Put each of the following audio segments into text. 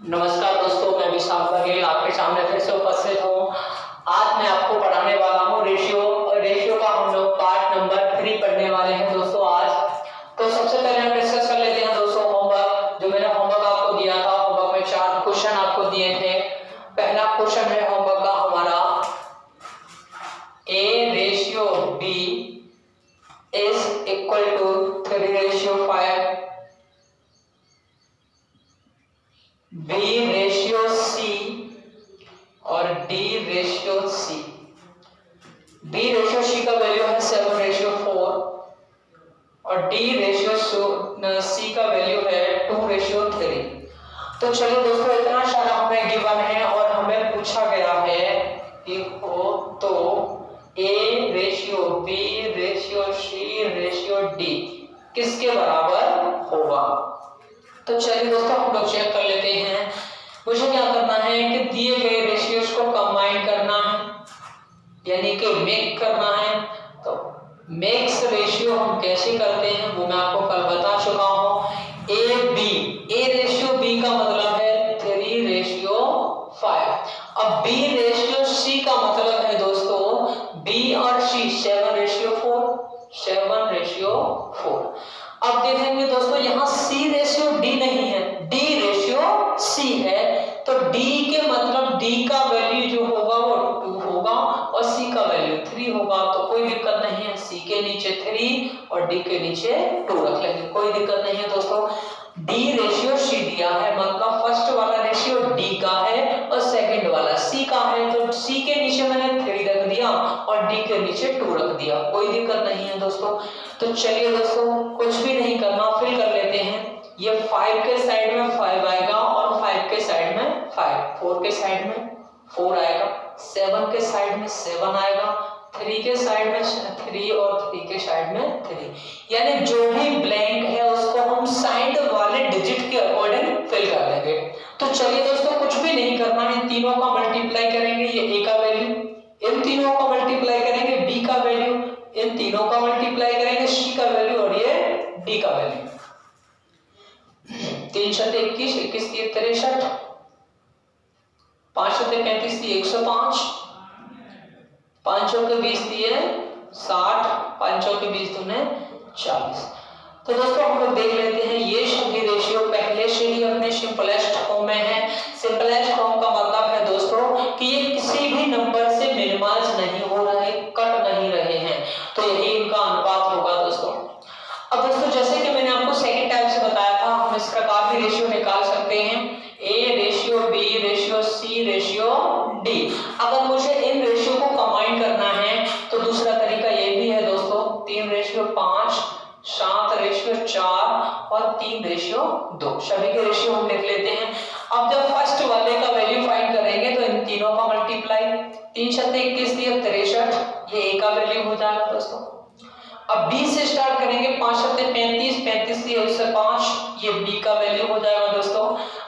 नमस्कार दोस्तों, मैं विशाल बघेल आपके सामने फिर से उपस्थित हूँ। आज मैं आपको पढ़ाने वाला हूँ रेशियो, और रेशियो का हम लोग पार्ट नंबर 3 पढ़ने वाले हैं दोस्तों आज। तो सबसे पहले हम डिस्कस कर लेते हैं दोस्तों होमवर्क। जो मैंने होमवर्क आपको दिया था, होमवर्क में 4 क्वेश्चन आपको दिए थे। पहला क्वेश्चन है होमवर्क का हमारा, A ratio B is equal to 3 ratio 5, B ratio C और D ratio C। B ratio C का वैल्यू है 7 रेशियो 4 और D रेशियो C का वैल्यू है 2 रेशियो 3। तो चलिए दोस्तों, इतना सारा हमें गिवन है और हमें पूछा गया है कि हो तो A ratio B ratio C ratio D किसके बराबर होगा। तो चलिए दोस्तों, हम लोग चेक कर लेते हैं। मुझे क्या करना है कि दिए गए रेशियोज को कंबाइन करना है, यानी कि मेक करना है। तो मेक्स रेशियो हम कैसे करते हैं वो मैं आपको कल बता चुका हूँ। ए रेशियो बी का मतलब है 3 रेशियो 5। अब बी रेशियो सी का मतलब है दोस्तों बी और सी 7 रेशियो 4। अब देखेंगे दोस्तों, यहाँ C रेशियो D नहीं है, D रेशियो C है। तो D के मतलब D का वैल्यू जो होगा वो 2 होगा और C का वैल्यू 3 होगा। तो कोई दिक्कत नहीं है, C के नीचे 3 और D के नीचे 2 रख लेंगे, कोई दिक्कत नहीं है दोस्तों। D रेशियो C दिया है, मतलब फर्स्ट वाला रेशियो D का है और सेकंड वाला C का है। तो C के नीचे मैंने 3 रख दिया और D के नीचे 2 रख दिया, कोई दिक्कत नहीं है दोस्तों। तो चलिए दोस्तों, कुछ भी नहीं करना, फिल कर लेते हैं। ये 5 के साइड में 5 आएगा और 5 के साइड में 5, 4 के साइड में 4 आएगा, 7 के साइड में 7 आएगा, 3 के साइड में 3 और 3 के साइड में 3। यानी जो भी ब्लैंक है उसको हम साइड वाले डिजिट के अकॉर्डिंग फिल कर देंगे। तो चलिए दोस्तों, कुछ भी नहीं करना है, तीनों का मल्टीप्लाई करेंगे, ये A का वैल्यू, इन तीनों का मल्टीप्लाई करेंगे, B का वैल्यू, इन तीनों का मल्टीप्लाई करेंगे, C का वैल्यू और ये D का वैल्यू। 3 7 21, 21 3 63, 5 7 35 105, 5 के 20 दिए 60, 5 के 20 दूने 40। तो दोस्तों हम लोग देख लेते हैं, ये सभी रेशियो पहले से ही अपने सिंपलेस्ट फॉर्म में है। सिंपलेस्ट फॉर्म का मतलब है दोस्तों कि ये किसी भी नंबर से मिनिमाइज नहीं हो रहे, कट नहीं रहे हैं। तो यही इनका अनुपात होगा दोस्तों। अब दोस्तों, जैसे कि मैंने आपको सेकंड टाइप से बताया था, हम इस प्रकार भी रेशियो निकाल सकते हैं, A ratio B ratio C ratio D। अगर मुझे इन रेशियो को कंबाइन करना है तो दूसरा तरीका ये भी है दोस्तों, 3 रेशियो 5, 7 रेशियो 4 और 3 रेशियो 2। सभी के रेशियो हम लिख लेते हैं। अब जब फर्स्ट वाले का वैल्यू फाइंड करेंगे तो इन तीनों का मल्टीप्लाई, 3 7 21 दिए 63, ये A का वैल्यू हो जाएगा दोस्तों। अब B से स्टार्ट करेंगे, 5 7 35, 35 दिए 105, ये B का वैल्यू हो जाएगा दोस्तों।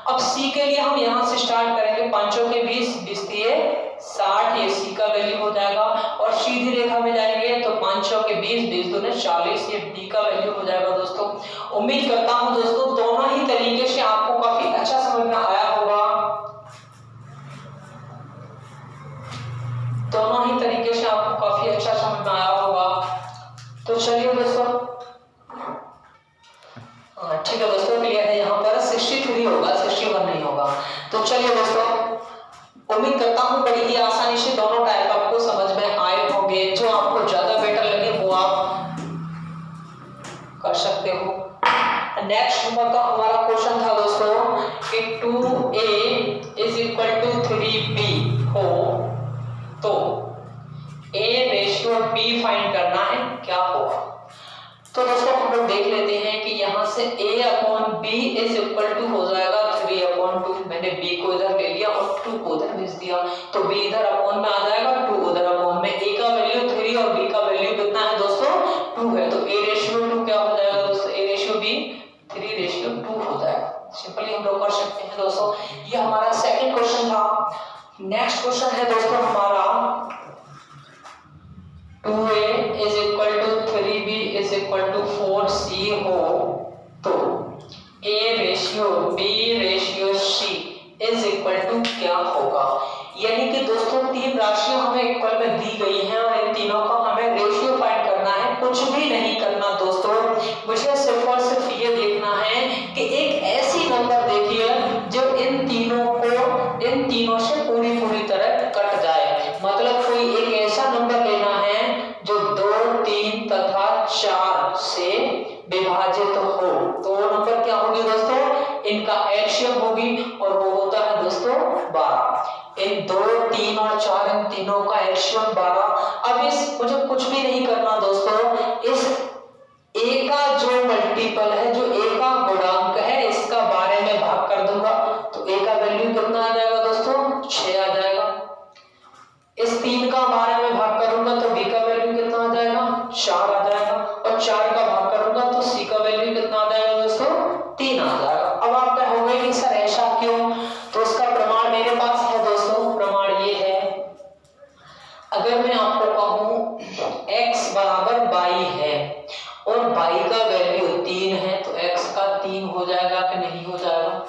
अब C के लिए हम यहाँ से स्टार्ट करेंगे, 5 के 20, 20 दिए 60, ये C का वैल्यू हो जाएगा। और सीधी रेखा में जाएंगे तो 5 के 20, 20 दूने 40, ये D का वैल्यू हो जाएगा दोस्तों। उम्मीद करता हूँ दोस्तों दोनों ही तरीके से आपको काफी अच्छा समझ में आया होगा, दोनों ही तरीके से आपको काफी अच्छा समझ में आया होगा। तो चलिए दोस्तों, ठीक है दोस्तों, क्लियर है, यहाँ पर 63 होगा, 61 नहीं होगा। तो चलिए दोस्तों, उम्मीद करता हूँ बड़ी ही आसानी से दोनों टाइप आपको समझ में आए होंगे। जो आपको ज्यादा बेटर लगे वो आप कर सकते हो। नेक्स्ट नंबर का हमारा क्वेश्चन था दोस्तों कि 2A is equal to 3B हो तो A रेशियो B फाइंड करना है, क्या होगा। तो दोस्तों हम लोग देख लेते हैं कि यहाँ से A upon B is equal to हो जाएगा 3/2। मैंने B को इधर ले लिया और 2 को उधर भेज दिया, तो B इधर अपॉन में आ जाएगा, 2 उधर अपॉन में। A का वैल्यू 3 और B का वैल्यू कितना है दोस्तों 2 है, तो A रेशियो 2 क्या हो जाएगा दोस्तों, A रेशियो B 3 रेशियो 2 हो जाएगा। सिंपली हम लोग कर सकते हैं दोस्तों। ये हमारा सेकंड क्वेश्चन था। नेक्स्ट क्वेश्चन है दोस्तों हमारा 2A is equal to 3B is equal to 4C हो तो A ratio B ratio C equal to क्या होगा। यानी कि दोस्तों तीन राशियां हमें इक्वल में दी गई हैं और इन तीनों का हमें रेशियो फाइंड करना है, कुछ भी नहीं करना दोस्तों। मुझे सिर्फ और सिर्फ ये देखना है कि एक ऐसी नंबर देखिए जो इन तीनों से पूरी तरह कट जाए। मतलब कोई एक ऐसा नंबर लेना है जो 2, 3 तथा 4 से विभाजित हो। तो वो नंबर क्या होगी दोस्तों, इनका एलसीएम होगी और वो होता है दोस्तों 12। इन 2, 3 और 4 इन तीनों का एलसीएम 12। अब इस मुझे कुछ भी नहीं करना दोस्तों, इस ए का जो मल्टीपल है, जो ए का गुणांक है, इसका 12 में भाग कर दूंगा तो ए का वैल्यू कितना आ जाएगा दोस्तों, 6 आ जाएगा। इस 3 का 12 में भाग करूंगा तो बी का वैल्यू कितना आ जाएगा, 4 आ जाएगा। और 4 का भाग करूंगा तो सी का वैल्यू कितना आ जाएगा दोस्तों, 3 आ जाएगा। अब आप कहोगे कि सर ऐसा क्यों, तो उसका प्रमाण मेरे पास है दोस्तों। प्रमाण ये है, अगर मैं आपको कहूं x बराबर y है और y का वैल्यू 3 है तो x का 3 हो जाएगा कि नहीं हो जाएगा,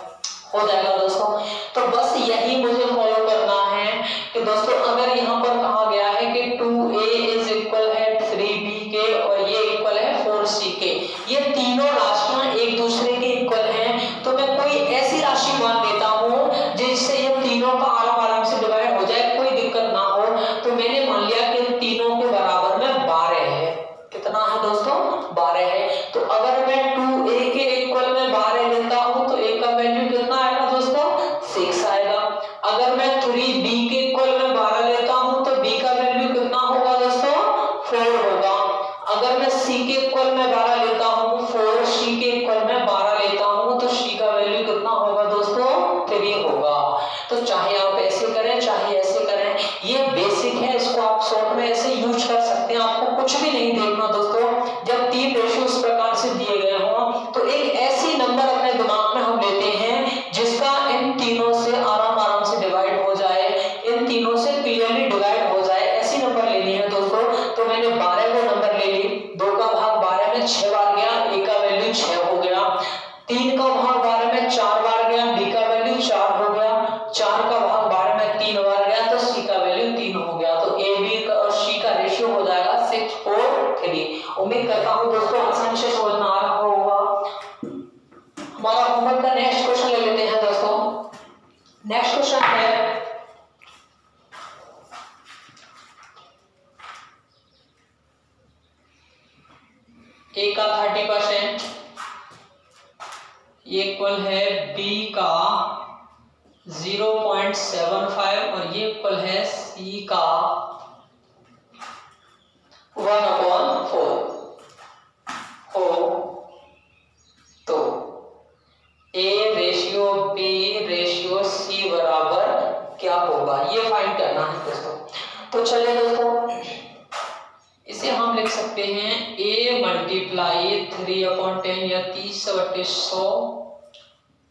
हो जाएगा दोस्तों। तो बस यही मुझे फॉलो करना है कि दोस्तों अगर यहाँ पर कहा गया है कि 2a इज इक्वल है 3b के और ये इक्वल है 4c के, ये तीनों राशियां एक दूसरे के इक्वल हैं, तो मैं कोई ऐसी राशि मान लेता हूँ जिससे ये तीनों का आराम से डिवाइड हो जाए, कोई दिक्कत ना हो। तो मैंने मान लिया कि तीनों के बराबर में 12 है। कितना है दोस्तों, 12 है। तो अगर मैं 2a के इक्वल में 12 लेता हूं तो a का वैल्यू कितना आएगा दोस्तों, 6 आएगा। अगर मैं 3b के इक्वल में 12 लेता हूं तो b का वैल्यू कितना होगा दोस्तों, 4 होगा। अगर मैं c के इक्वल में 12 लेता हूं, 4c के इक्वल में 12 लेता हूं तो c का वैल्यू कितना होगा दोस्तों, 3 होगा। तो चाहे आप ऐसे करें चाहे ऐसे करें, ये बेसिक है, इसको आप शॉर्ट में ऐसे यूज कर सकते हैं। आपको कुछ भी नहीं देखना दोस्तों। जब तीन रेशियो इस प्रकार से दिए गए हों तो एक ऐसी नंबर अपने दिमाग में हम लेते हैं जिसका इन तीनों से आराम से डिवाइड हो जाए, इन तीनों से क्लियरली डिवाइड हो जाए, ऐसी नंबर लेनी है दोस्तों। तो मैंने 12 को नंबर ले ली, 2 का भाग 12 में 6 बार गया, ए का वैल्यू 6 हो गया। 3 का भाग 12 में 4 बार गया, बी का वैल्यू 4 हो गया। 4 का भाग 12 में 3 बार गया तो सी का वैल्यू 3 हो गया। तो ए बी और सी का रेशियो हो जाएगा 6:4:3। उम्मीद करता हूं दोस्तों आसानी से समझ में आ रहा होगा। हमारा होमवर्क का नेक्स्ट क्वेश्चन ले लेते हैं दोस्तों। नेक्स्ट क्वेश्चन है ए का 30%, ये इक्वल है बी का 0.75 और ये इक्वल है सी का 1/4 हो तो A ratio B ratio C बराबर क्या होगा, ये फाइंड करना है दोस्तों। तो चलिए दोस्तों इसे हम लिख सकते हैं a मल्टीप्लाई 3/10 या 30/100।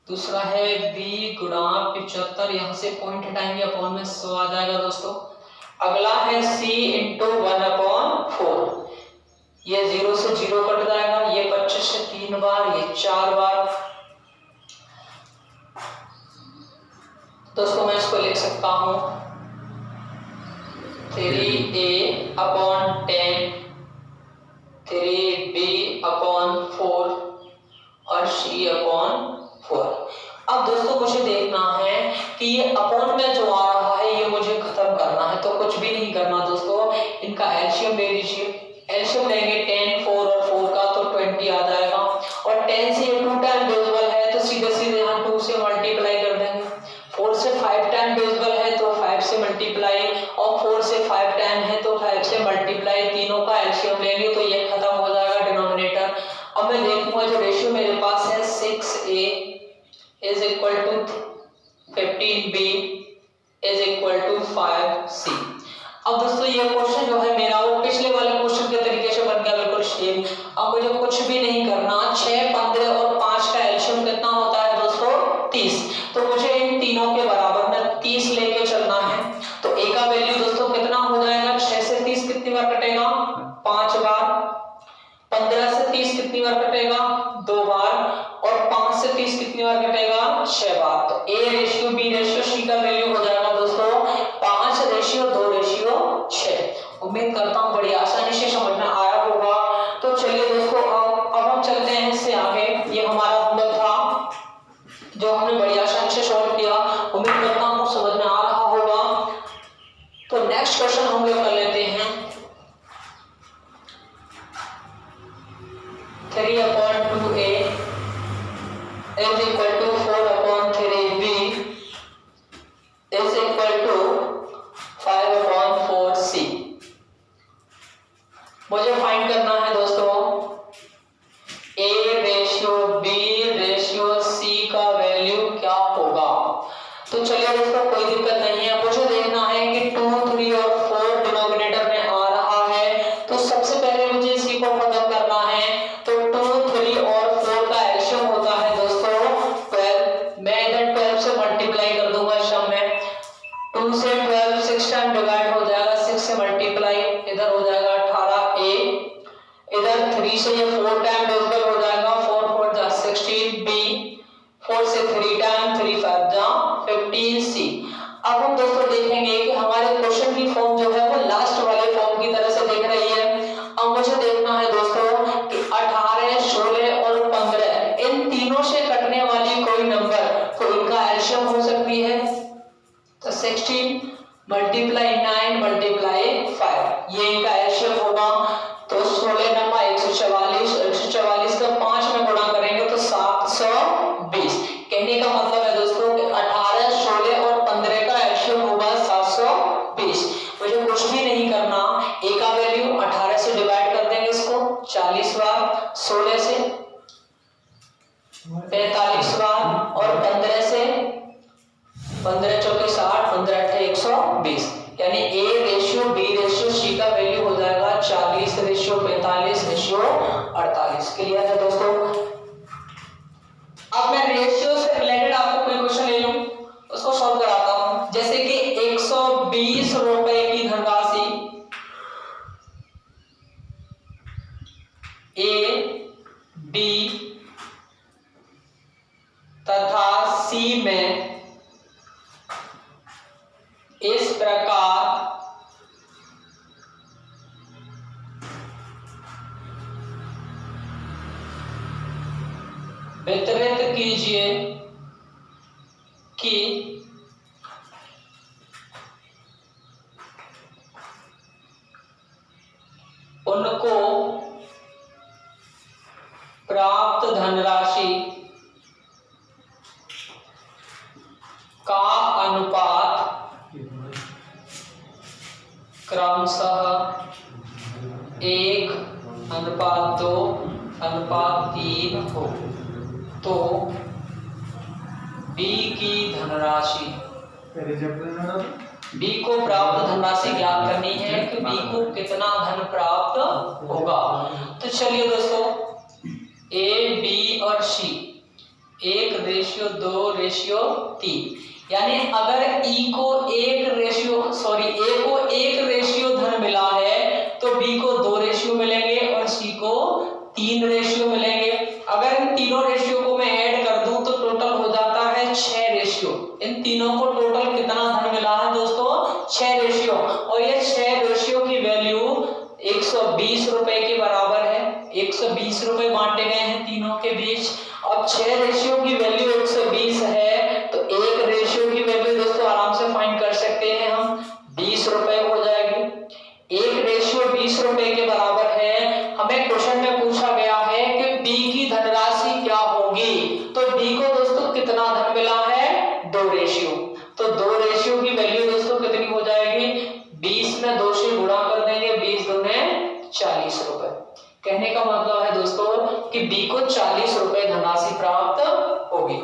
दूसरा है b गुणा 75, यहाँ से पॉइंट हटाएंगे, अपॉन में 100 आ जाएगा दोस्तों। अगला है c इंटू 1/4, ये 0 से 0 कट जाएगा, ये 25 से 3 बार, ये 4 बार। दोस्तों मैं इसको लिख सकता हूं 3a/10, 3b/4 और c/4। अब दोस्तों मुझे देखना है कि ये अपॉन में जो आ रहा है ये मुझे खत्म करना है। तो कुछ भी नहीं करना दोस्तों, इनका एलसीएम ले लीजिए। एलसीएम लेंगे 10, 4 और 4 का तो 20 आ जाएगा। और 10 से ये 2 टाइम डिविजिबल है तो सीधे यहाँ 2 से मल्टीप्लाई कर देंगे। 4 से 5 टाइम डिविजिबल है तो 5 से मल्टीप्लाई, और 4 से 5 टाइम है तो 5 से मल्टीप्लाई। तीनों का एलसीएम लेंगे तो ये खत्म हो जाएगा डिनोमिनेटर। अब मैं देखूंगा जो रेशियो मेरे पास है 6a is equal to 15b is equal to 5c। अब दोस्तों ये क्वेश्चन जो है मेरा वो पिछले वाले क्वेश्चन के तरीके से बन गया बिल्कुल सेम। अब मुझे कुछ भी नहीं करना, 6, 15 और 5 का एलसीएम कितना होता है दोस्तों, 30। तो मुझे इन तीनों के बराबर में 30 लेके चलना है। तो a का वैल्यू दोस्तों कितना हो जाएगा, 6 से 30 कितनी बार कटेगा, 5 बार। 15 से 30 कितनी बार कटेगा, 2 बार। और 5 से 30 कितनी बार कटेगा, 6 बार। तो A ratio B ratio C का वैल्यू हो जाएगा दोस्तों 5:2:6। उम्मीद करता हूँ बड़ी आसानी से समझ में आया होगा। तो चलिए दोस्तों अब हम चलते हैं इससे आगे। ये हमारा होमवर्क था जो हमने बड़ी आसानी से सॉल्व किया। उम्मीद करता हूँ समझ में आ रहा होगा। तो नेक्स्ट क्वेश्चन हम लोग कर लेते हैं। 3/2A is equal to 4/3B is equal to 5/4C। मुझे फाइंड करना है दोस्तों A ratio B ratio C का वैल्यू क्या होगा। तो चलिए दोस्तों कोई दिक्कत नहीं है। मुझे देखना है कि 2, 3 और 4 डिनोमिनेटर में आ रहा है। तो सबसे पहले मुझे C को खत्म करना है। तो 2, 3 और 4 का एलसीएम होता है दोस्तों 12। मैं इधर 12 से मल्टीप्लाई कर दूंगा सम में। 2 से 12 6 टाइम डिवाइड हो जाएगा, 6 से मल्टीप्लाई इधर हो जाएगा 18A। इधर 3 से ये 4 टाइम डिविजिबल हो जाएगा, 4 4 जा 16B। 4 से 3 टाइम 3 5 जा 15C। अब हम दोस्तों देखेंगे कि हमारे क्वेश्चन की फॉर्म जो है वो लास्ट वाले फॉर्म की तरह से दिख रही है। अब मुझे देखना है दोस्तों कि 18, 16 और 15 इन तीनों से कटने वाली कोई नंबर तो इनका एलसीएम हो सकती है। तो 16 मल्टीप्लाई 9 मल्टीप्लाई 5 ये इनका एलसीएम होगा। तो 16 नंबर 144, 144 का 5 में गुणा करेंगे तो 720। कहने का मतलब है दोस्तों कि 18, 16 और 15 का एलसीएम होगा 720। मुझे कुछ भी नहीं करना। A का वैल्यू 18 से डिवाइड कर देंगे इसको 40 बार, 16 से 45 बार और 15 से 15 चौके 60, 15 अठे 120। यानी A ratio B ratio C का वैल्यू हो जाएगा 40 रेशियो 45 रेशियो 48। क्लियर है दोस्तों। अब मैं रेशियो से रिलेटेड आपको कोई क्वेश्चन ले लूं उसको सॉल्व कराता हूं। जैसे कि 120 रुपए की धनराशि A B तथा C में इस प्रकार वितरित कीजिए कि उनको प्राप्त धनराशि का अनुपात क्रमशः 1:2:3 हो। तो B की धनराशि B को प्राप्त धनराशि ज्ञात करनी है कि B को कितना धन प्राप्त होगा। तो चलिए दोस्तों A B और C 1:2:3 यानी अगर A को 1 रेशियो धन मिला है तो B को 2 रेशियो मिलेंगे और C को 3 रेशियो मिलेंगे। अगर इन तीनों रेशियो को मैं ऐड कर दूं तो टोटल हो जाता है 6 रेशियो। इन तीनों को टोटल कितना धन मिला है दोस्तों 6 रेशियो। और ये 6 रेशियो की वैल्यू 120 रुपए के बराबर है। 120 रुपए बांटे गए हैं तीनों के बीच। अब 6 रेशियो की वैल्यू 120 है तो 1 रेशियो की वैल्यू दोस्तों आराम से फाइंड कर सकते हैं हम 20 रुपए हो जाएगी। 1 रेशियो 20 रुपए के बराबर है। हमें क्वेश्चन में पूछा गया है कि B की धनराशि क्या होगी। तो B को दोस्तों कितना धन मिला है 2 रेशियो। तो 2 रेशियो की वैल्यू दोस्तों कितनी हो जाएगी 20 में 2 से गुणा कर देंगे 20 दूने 40 रुपए। कहने का मतलब है दोस्तों कि B को 40 रुपए धनराशि प्राप्त होगी।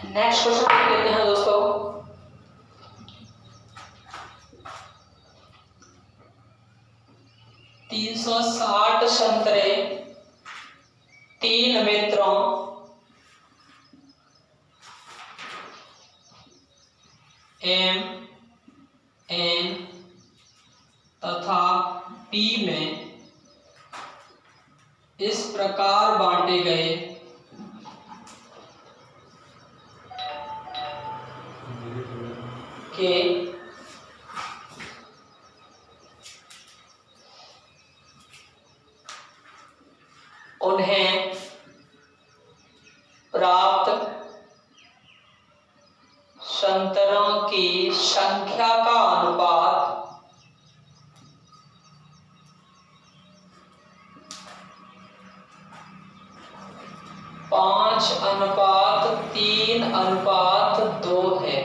नेक्स्ट क्वेश्चन लेते हैं दोस्तों। $360 संतरे 3 मित्रों M N तथा P में इस प्रकार बांटे गए कि उन्हें प्राप्त संतरों की संख्या का अनुपात 5:3:2 है।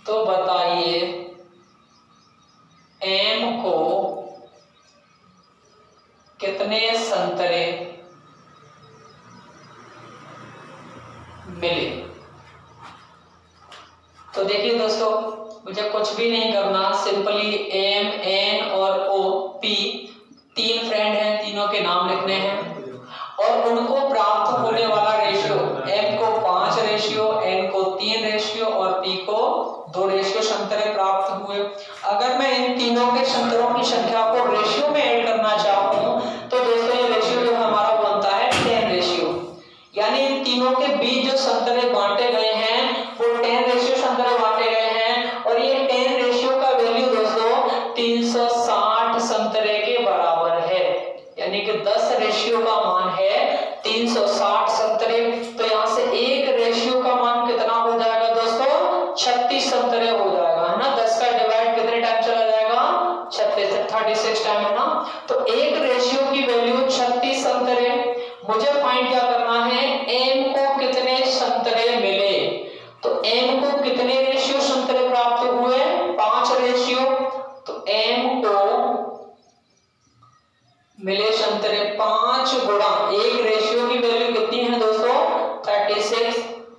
तो बताइए M को कितने संतरे मिले। तो देखिए दोस्तों, मुझे कुछ भी नहीं करना, सिंपली M, N और O, P तीन फ्रेंड हैं, तीनों के नाम लिखने हैं और उनको प्राप्त होने वाला रेशियो, M को 5 रेशियो, N को 3 रेशियो और P को 2 रेशियो संतरे प्राप्त हुए। अगर मैं इन तीनों के संतरों की संख्या को रेशियो में ऐड करना चाहूं तो दोस्तों ये रेशियो जो हमारा बनता है 10 रेशियो, यानी इन तीनों के बीच जो संतरे बांटे गए हैं वो 10 रेशियो संतरे बांटे गए हैं और ये 10 रेशियो का वैल्यू दोस्तों 360 संतरे के बराबर है, यानी कि 10 रेशियो का मान है 360 संतरे। तो यहाँ से एक रेशियो का मान कितना हो जाएगा दोस्तों, 36 संतरे हो जाएगा, है ना। 10 का डिवाइड कितने टाइम चला जाएगा, 36 टाइम, है ना। तो एक रेशियो की वैल्यू 36 संतरे। मुझे फाइंड क्या करना है, M को कितने संतरे मिले। तो M को कितने रेशियो संतरे प्राप्त हुए, 5 रेशियो। तो M को मिले संतरे 5 गुणा एक रेशियो की वैल्यू कितनी है दोस्तों, 36।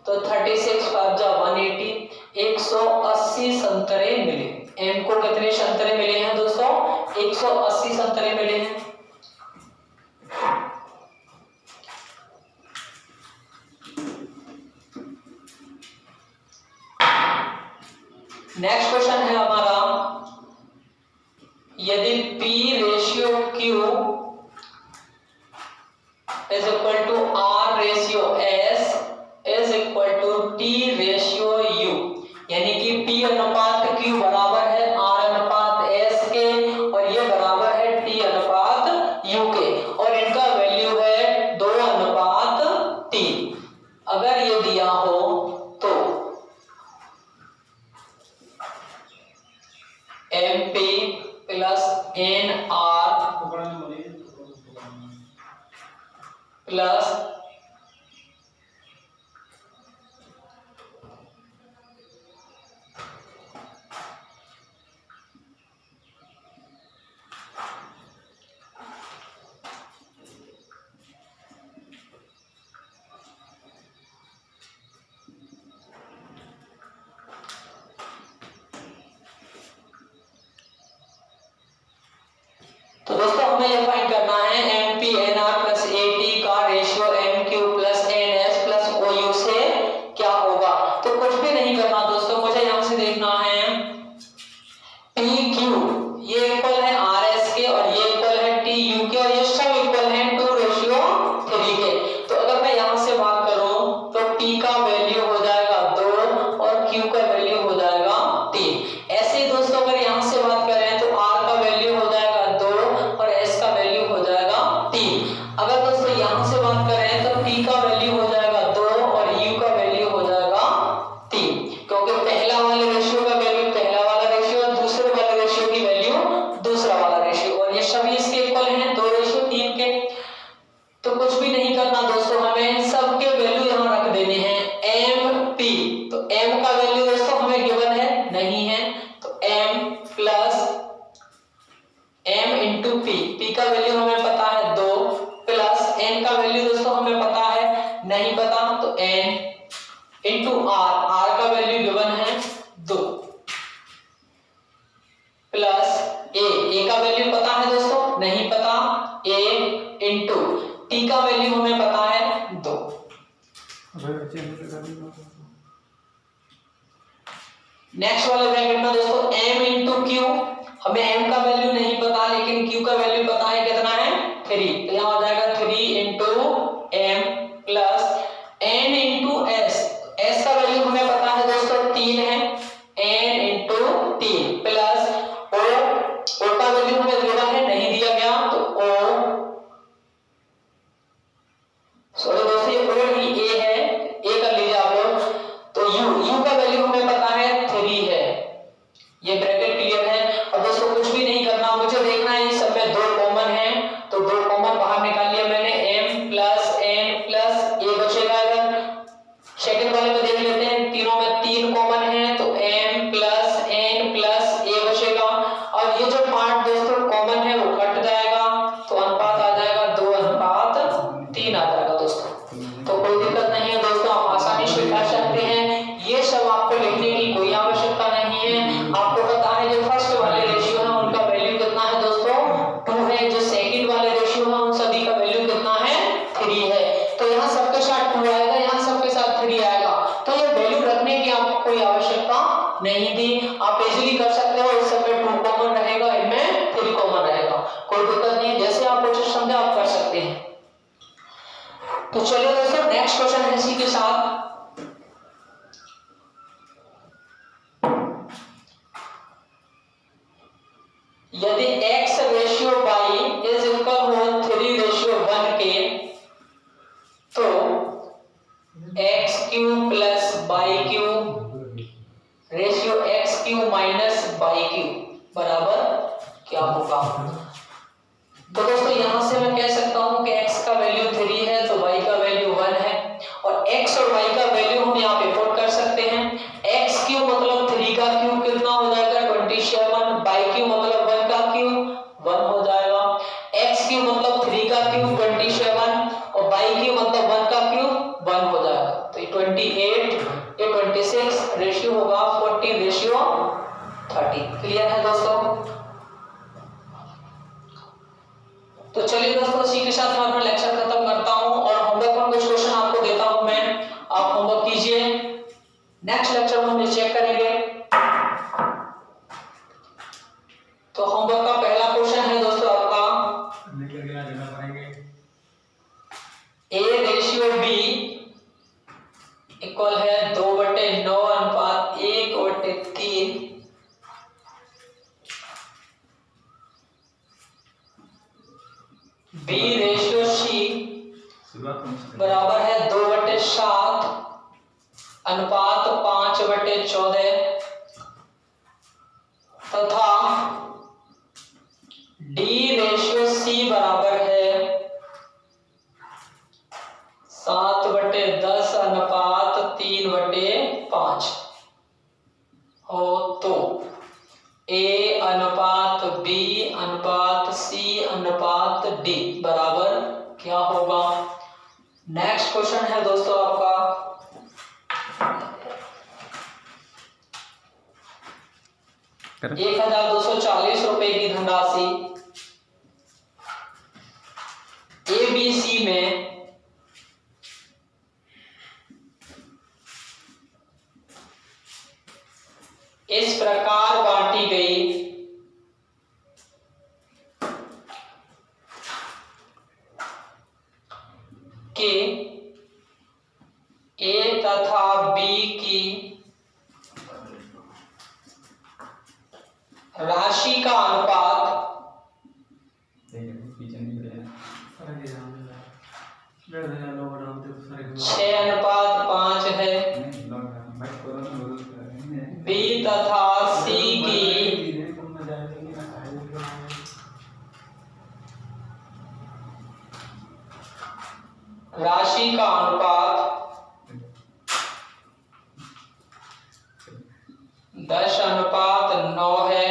तो 36 5 180, 180 संतरे मिले। M को कितने संतरे मिले हैं दोस्तों, 180 संतरे मिले हैं। नेक्स्ट क्वेश्चन है हमारा, यदि P ratio Q is equal to R ratio S is equal to T ratio U, यानी कि P अनुपात Q बराबर है R अनुपात S के और ये बराबर है T अनुपात U के और इनका वैल्यू है 2:3। अगर ये दिया हो तो MP प्लस NR प्लस तो दोस्तों हमें यह फाइंड करना है MP NR प्लस AT का ratio MQ plus NS plus OU से क्या होगा। तो कुछ भी नहीं करना दोस्तों, मुझे यहां से देखना है PQ ये इक्वल है RS के और ये इक्वल है TU के और ये सब इक्वल है 2:3 के। तो अगर मैं यहां से बात करूं तो P का वैल्यू हो जाएगा 2 और Q का वैल्यू हो जाएगा 3। ऐसे ही दोस्तों अगर यहां से बात करें तो R का वैल्यू हो जाएगा 2 और S का वैल्यू हो जाएगा 3। अगर दोस्तों यहां से बात करें तो P का वैल्यू हो जाएगा 2 और U का वैल्यू हो जाएगा 3, क्योंकि पहला वाले रेशियो का वैल्यू पहला वाला रेशियो और दूसरे वाले रेशियो की वैल्यू दूसरा वाला रेशियो और ये सभी इसके इक्वल हैं 2:3 के। तो कुछ भी नहीं करना दोस्तों, हमें सबके वैल्यू यहां रख देने हैं। MP तो M का वैल्यू दोस्तों हमें गिवन है, नहीं है, तो M plus M into P, P का वैल्यू हमें पता है 2 प्लस N का वैल्यू दोस्तों हमें पता है, नहीं पता, तो N इंटू R, R का वैल्यू गिवन है 2 प्लस A का वैल्यू पता है दोस्तों, नहीं पता, A इंटू T का वैल्यू हमें पता है 2। नेक्स्ट वाले ब्रैकेट में दोस्तों m इंटू क्यू, हमें m का वैल्यू नहीं पता लेकिन q का वैल्यू पता है, कितना है 3, तो यहाँ हो जाएगा 3 into m plus n into s, s का वैल्यू हमें पता है दोस्तों 3 है, n इंटू 3 प्लस o का वैल्यू हमें दिया है नहीं दिया गया तो o, सॉरी दोस्तों ये पूरा ही a है, a कर लीजिए आप लोग, तो u का वैल्यू हमें पता है 3 है, ये ब्रैकेट क्लियर है। और दोस्तों कुछ भी नहीं करना, मुझे देखना है इस सब में 2 कॉमन है, तो 2 कॉमन बाहर निकाल लिया मैंने, m plus n plus a बचेगा इधर। सेकंड वाले में देख लेते हैं, तीनों में 3 कॉमन है तो m plus n plus a बचेगा, और ये जो पार्ट दोस्तों कॉमन है वो कट जाएगा, तो अनुपात आ जाएगा 2:3 आ जाएगा दोस्तों। तो कोई दिक्कत नहीं है दोस्तों, आप आसानी से कर सकते हैं, ये सब आपको लिखने की कोई आवश्यकता नहीं है। आपको पता है जो फर्स्ट वाले रेशियो है उनका वैल्यू कितना है दोस्तों 2 है, जो सेकंड वाले रेशियो है उन सभी का वैल्यू कितना है 3 है, तो यहाँ सबके साथ 2 आएगा, यहाँ सबके साथ 3 आएगा, तो ये वैल्यू रखने की आपको कोई आवश्यकता नहीं थी, आप इजीली कर सकते हो, इस सब में 2 कॉमन रहेगा, इनमें 3 कॉमन रहेगा, कोई दिक्कत नहीं है, जैसे आपको कुछ समझे आप कर सकते हैं। तो चलिए दोस्तों नेक्स्ट क्वेश्चन है इसी के साथ, यदि x ratio y is equal हो 3 रेशियो 1 के, तो x cube plus y cube ratio x cube minus y cube बराबर क्या होगा। तो दोस्तों यहां से मैं कह सकता हूं कि x का वैल्यू 3 है तो y का वैल्यू 1 है, और x और y का वैल्यू हम यहाँ पे पुट कर सकते हैं। x क्यूब मतलब 3 का क्यूब कितना हो जाएगा 27, y क्यूब मतलब 1 का क्यूब 1 हो जाएगा, x क्यूब मतलब 3 का क्यूब 27 और y क्यूब मतलब 1 का क्यूब 1 हो जाएगा, तो ये 28 ये 26 रेशियो होगा 40 रेशियो 30। क्लियर है दोस्तों। तो चलिए दोस्तों इसी के साथ मैं अपना लेक्चर खत्म करता हूं, और होमवर्क में कुछ क्वेश्चन आपको देता हूं मैं, आप होमवर्क कीजिए, नेक्स्ट लेक्चर में हम ये चेक करेंगे। तो होमवर्क का पहला क्वेश्चन है दोस्तों आपका a रेशियो b इक्वल है 2/9 अनुपात 1/3, b रेशियो c बराबर है 2/7 अनुपात 5/14, तथा d रेशियो c बराबर है 7/10 अनुपात 3/5 हो, तो a अनुपात b अनुपात c अनुपात d बराबर क्या होगा। नेक्स्ट क्वेश्चन है दोस्तों आपका 1240 रुपए की धनराशि ABC में इस प्रकार बांटी गई कि A तथा B की राशि का अनुपात 6:5 है, B तथा C की राशि का अनुपात 10:9 है,